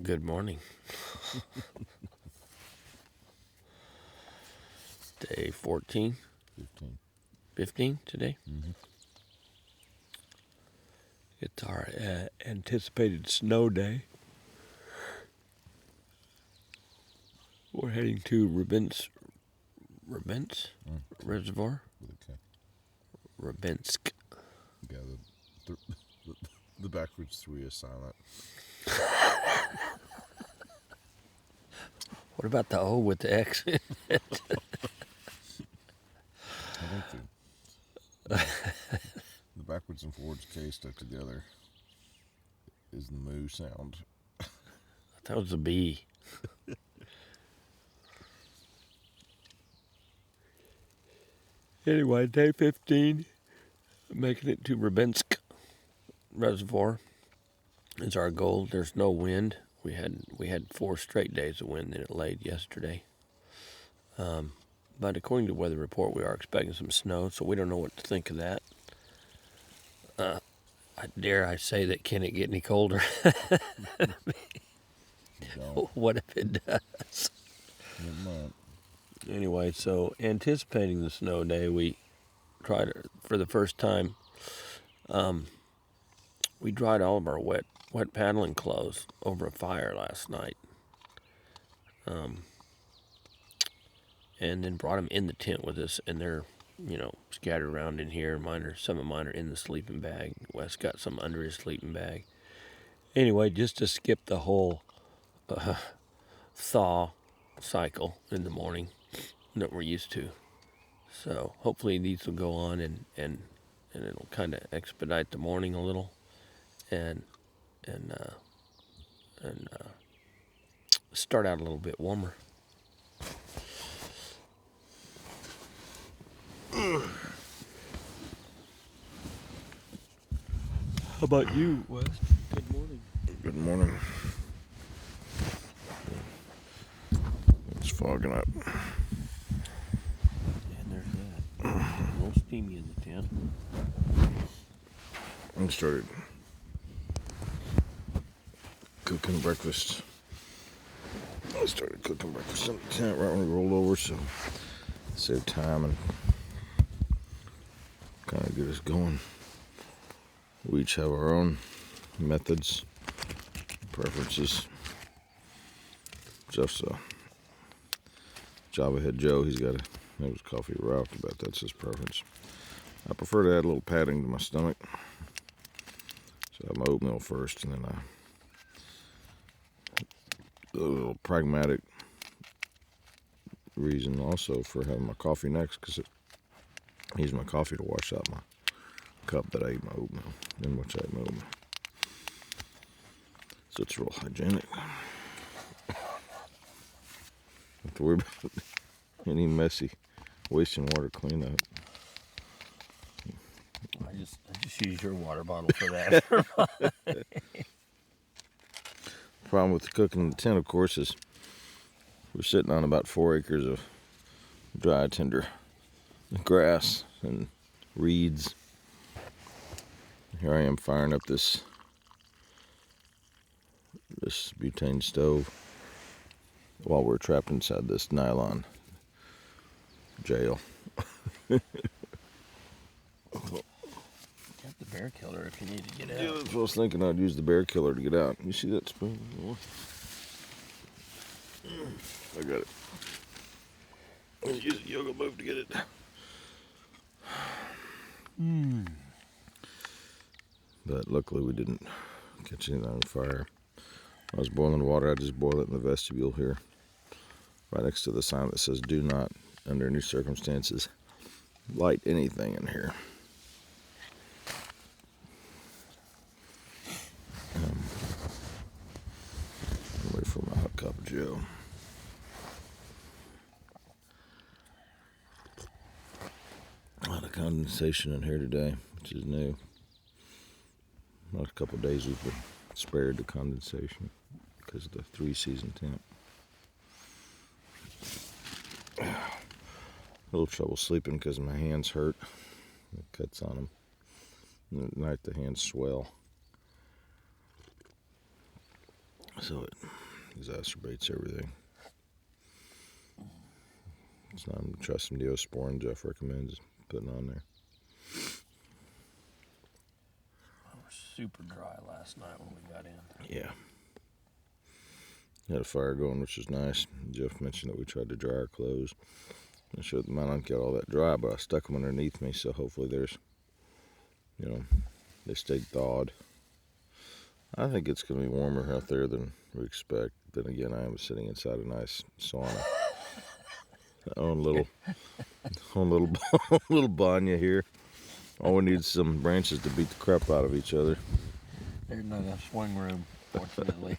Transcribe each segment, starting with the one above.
Good morning. Day 14? 15. 15 today? Mm-hmm. It's our anticipated snow day. We're heading to Rybinsk Reservoir? Okay. Rybinsk. Yeah, the backwards 3 is silent. What about the O with the X? I think the backwards and forwards K stuck together is the moo sound. That was a B. Anyway, day 15, making it to Rybinsk Reservoir is our goal. There's no wind. We had 4 straight days of wind, and it laid yesterday. But according to the weather report, we are expecting some snow, so we don't know what to think of that. Dare I say that can it get any colder? What if it does? It might. Anyway, so anticipating the snow day, we tried for the first time. We dried all of our wet paddling clothes over a fire last night, and then brought them in the tent with us, and they're scattered around in here. Some of mine are in the sleeping bag. Wes got some under his sleeping bag. Anyway, just to skip the whole thaw cycle in the morning that we're used to. So hopefully these will go on and it'll kind of expedite the morning a little, and start out a little bit warmer. How about you, Wes? Good morning. Good morning. It's fogging up. And there's that. A little steamy in the tent. I started cooking breakfast. I started cooking breakfast in the tent right when we rolled over, so save time and kind of get us going. We each have our own methods, preferences. Jeff's a Java Head Joe. He's got have his coffee right off the bat. That's his preference. I prefer to add a little padding to my stomach. So I have my oatmeal first, and then a little pragmatic reason also for having my coffee next, because I use my coffee to wash out my cup that I ate my oatmeal, in which I ate my oatmeal. So it's real hygienic. Don't have to worry about any messy wasting water cleanup. I just use your water bottle for that. Problem with cooking in the tent, of course, is we're sitting on about 4 acres of dry, tender grass and reeds. Here I am firing up this butane stove while we're trapped inside this nylon jail. Get the bear killer if you need to get out. Yeah, that's what I was thinking. I'd use the bear killer to get out. You see that spoon? I got it. Let's use a yoga move to get it. But luckily we didn't catch anything on fire. I was boiling water. I just boiled it in the vestibule here, right next to the sign that says "Do not, under any circumstances, light anything in here." Wait for my hot cup of Joe. A lot of condensation in here today, which is new. Last couple of days we've been spared the condensation because of the 3-season tent. A little trouble sleeping because my hands hurt. The cuts on them. And at night the hands swell. So it exacerbates everything. It's not trust some Neosporin Jeff recommends putting on there. We were super dry last night when we got in. Yeah. Had a fire going, which is nice. Jeff mentioned that we tried to dry our clothes. I showed them I don't get all that dry, but I stuck them underneath me, so hopefully there's, they stayed thawed. I think it's going to be warmer out there than we expect. Then again, I am sitting inside a nice sauna. own little little banya here. All we need is some branches to beat the crap out of each other. There's not enough swing room, fortunately.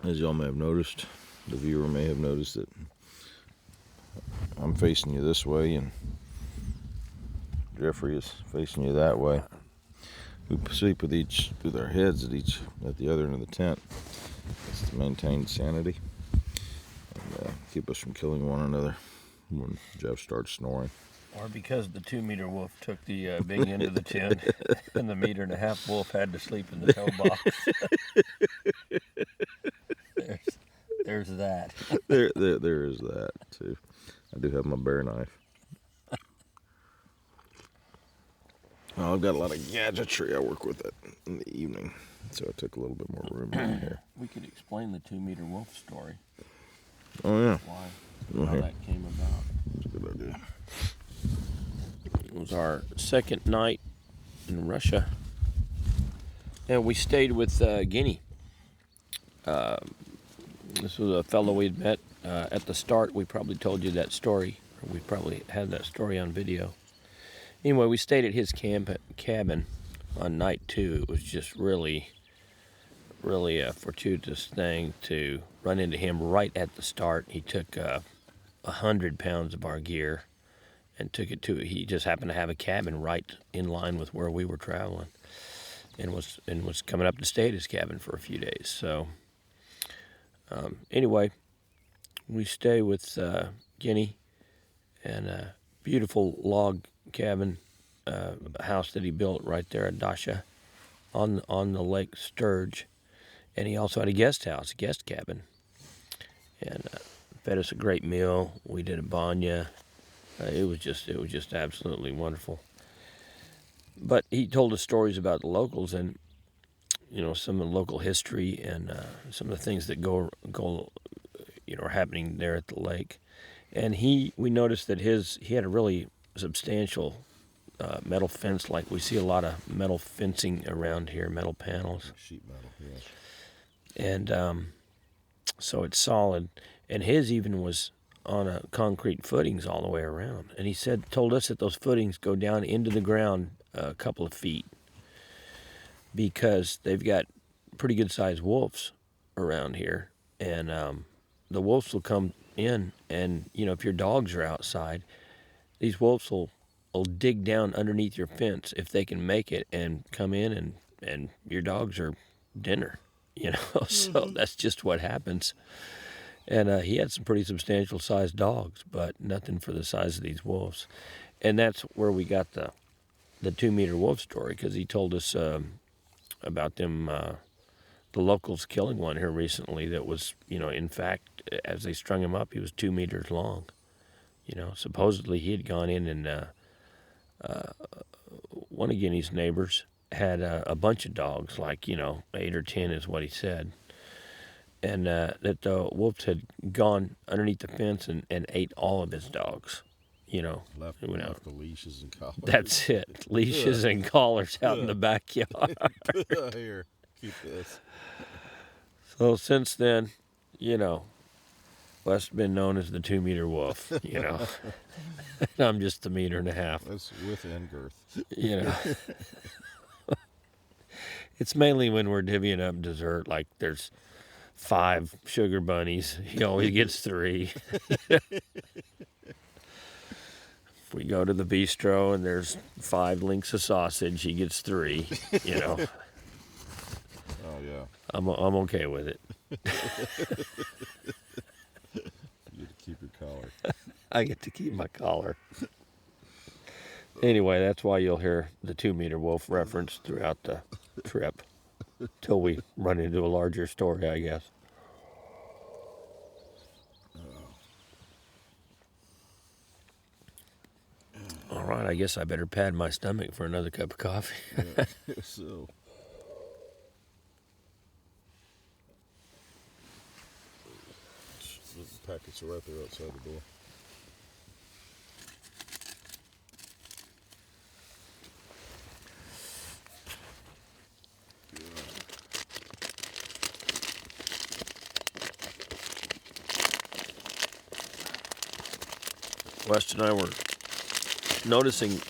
As y'all may have noticed, the viewer may have noticed that I'm facing you this way and Jeffrey is facing you that way. We sleep with our heads at the other end of the tent. It's to maintain sanity and keep us from killing one another when Jeff starts snoring. Or because the 2-meter wolf took the big end of the tent, and the 1.5-meter wolf had to sleep in the toe box. There's that. There is that too. I do have my bear knife. I've got a lot of gadgetry I work with it in the evening, so I took a little bit more room in here. We could explain the 2-meter wolf story. Oh yeah. Why? How that came about. That's a good idea. It was our second night in Russia, and we stayed with Guinea. This was a fellow we'd met at the start. We probably told you that story, or we probably had that story on video. Anyway, we stayed at his cabin on night 2. It was just really a fortuitous thing to run into him right at the start. He took 100 pounds of our gear and took it to. He just happened to have a cabin right in line with where we were traveling, and was coming up to stay at his cabin for a few days. So anyway, we stay with Guinea, and a beautiful log cabin, house that he built right there at Dasha on the Lake Sturge. And he also had a guest cabin, and fed us a great meal. We did a banya. It was just absolutely wonderful. But he told us stories about the locals, and some of the local history, and some of the things that go are happening there at the lake. And we noticed that he had a really substantial metal fence, like we see a lot of metal fencing around here, metal panels. Sheet metal, yes. And so it's solid. And his even was on concrete footings all the way around. And he told us that those footings go down into the ground a couple of feet, because they've got pretty good sized wolves around here. And the wolves will come in, and if your dogs are outside, these wolves will dig down underneath your fence if they can make it, and come in, and your dogs are dinner. So that's just what happens. And he had some pretty substantial sized dogs, but nothing for the size of these wolves. And that's where we got the 2-meter wolf story, because he told us about them, the locals killing one here recently that was, in fact, as they strung him up, he was 2 meters long. Supposedly he had gone in, and one of Guinea's neighbors had a bunch of dogs, like 8 or 10 is what he said, and that the wolves had gone underneath the fence and ate all of his dogs. Left the leashes and collars. That's it, leashes and collars out in the backyard. Here, keep this. So since then, Wes been known as the 2-meter wolf. I'm just 1.5 meters. That's width and girth. It's mainly when we're divvying up dessert, like there's 5 sugar bunnies, he always gets 3. If we go to the bistro and there's 5 links of sausage, he gets 3. Oh yeah. I'm okay with it. You get to keep your collar. I get to keep my collar. Anyway, that's why you'll hear the 2-meter wolf reference throughout the trip till we run into a larger story, I guess. All right, I guess I better pad my stomach for another cup of coffee. Yeah, so. The packets are right there outside the door. West and I were noticing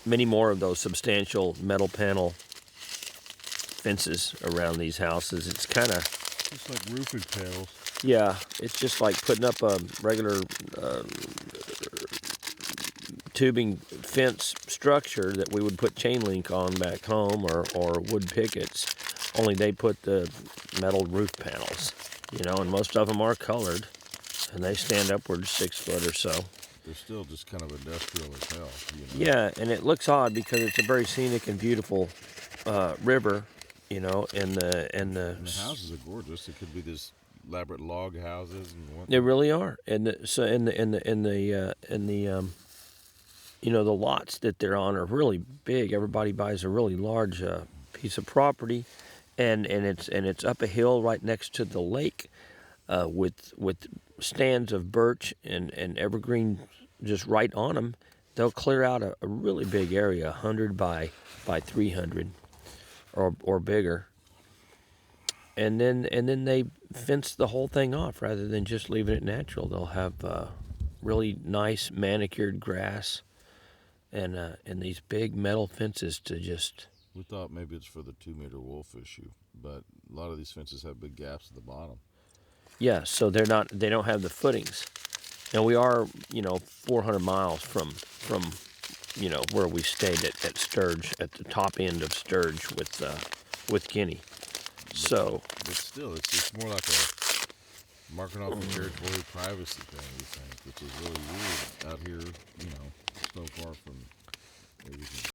many more of those substantial metal panel fences around these houses. It's kind of, Just like roofing panels. yeah, it's just like putting up a regular tubing fence structure that we would put chain link on back home, or wood pickets, only they put the metal roof panels, and most of them are colored, and they stand upwards 6 foot or so. They're still just kind of industrial as hell. Yeah, and it looks odd because it's a very scenic and beautiful river, and the houses are gorgeous. It could be this elaborate log houses and what. They really are, and the lots that they're on are really big. Everybody buys a really large piece of property, and it's up a hill right next to the lake, with stands of birch and evergreen just right on them. They'll clear out a really big area, 100 by 300 or bigger, and then they fence the whole thing off rather than just leaving it natural. They'll have really nice manicured grass and these big metal fences to just. We thought maybe it's for the 2-meter wolf issue, but a lot of these fences have big gaps at the bottom. Yeah, so they don't have the footings. And we are, 400 miles from where we stayed at Sturge, at the top end of Sturge with Guinea. But still, it's more like a marking off a territory privacy thing, we think, which is really weird out here, so far from everything.